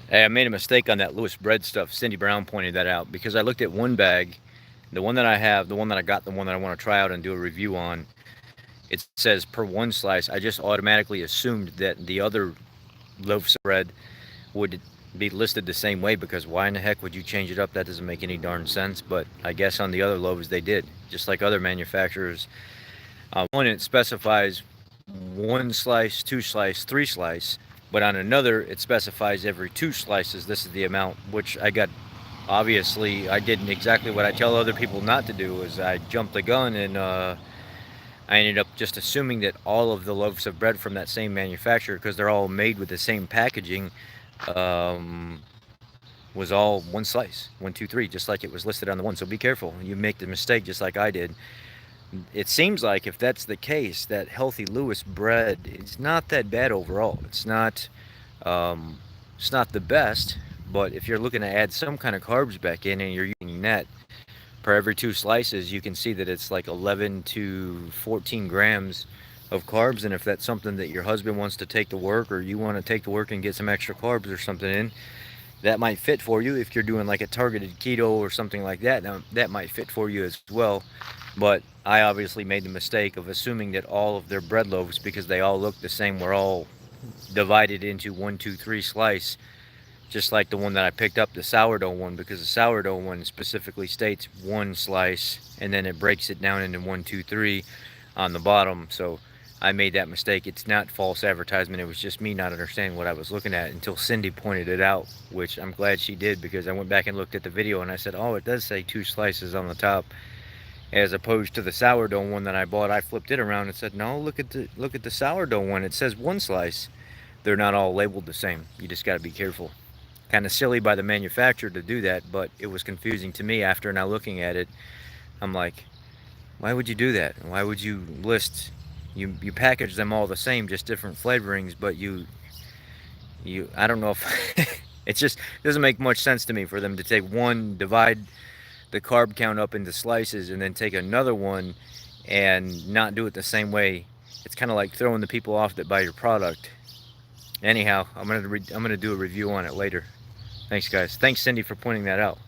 Hey, I made a mistake on that Lewis bread stuff. Cindy Brown pointed that out because I looked at one bag, the one that I have, the one that I got, the one that I want to try out and do a review on. It says per one slice. I just automatically assumed that the other loaves of bread would be listed the same way because why in the heck would you change it up? That doesn't make any darn sense. But I guess on the other loaves they did, just like other manufacturers. One it specifies one slice, two slice, three slice, but on another it specifies every two slices. This is the amount, which I got. Obviously, I did exactly what I tell other people not to do. Is I jumped the gun and I ended up just assuming that all of the loaves of bread from that same manufacturer, because they're all made with the same packaging, um, was all one slice, one, two, three, just like it was listed on the one. So be careful. You make the mistake just like I did. It seems like if that's the case, that healthy Lewis bread is not that bad overall. Um, it's not the best, but if you're looking to add some kind of carbs back in and you're using net per every two slices, you can see that it's like 11 to 14 grams of carbs. And if that's something that your husband wants to take to work, or you want to take to work and get some extra carbs or something in, that might fit for you. If you're doing like a targeted keto or something like that, now that might fit for you as well. But I obviously made the mistake of assuming that all of their bread loaves, because they all look the same, were all divided into one, two, three slice, just like the one that I picked up, the sourdough one, because the sourdough one specifically states one slice and then it breaks it down into one, two, three on the bottom. So I made that mistake. It's not false advertisement. It was just me not understanding what I was looking at until Cindy pointed it out, which I'm glad she did because I went back and looked at the video and I said, oh, it does say two slices on the top, as opposed to the sourdough one that I bought. I flipped it around and said, no, look at the sourdough one. It says one slice. They're not all labeled the same. You just got to be careful. Kind of silly by the manufacturer to do that, but it was confusing to me after now looking at it. I'm like, why would you do that? Why would you list, you package them all the same, just different flavorings, but you I don't know if it just doesn't make much sense to me for them to take one, divide the carb count up into slices, and then take another one and not do it the same way. It's kind of like throwing the people off that buy your product. Anyhow, I'm gonna do a review on it later. Thanks, guys. Thanks, Cindy, for pointing that out.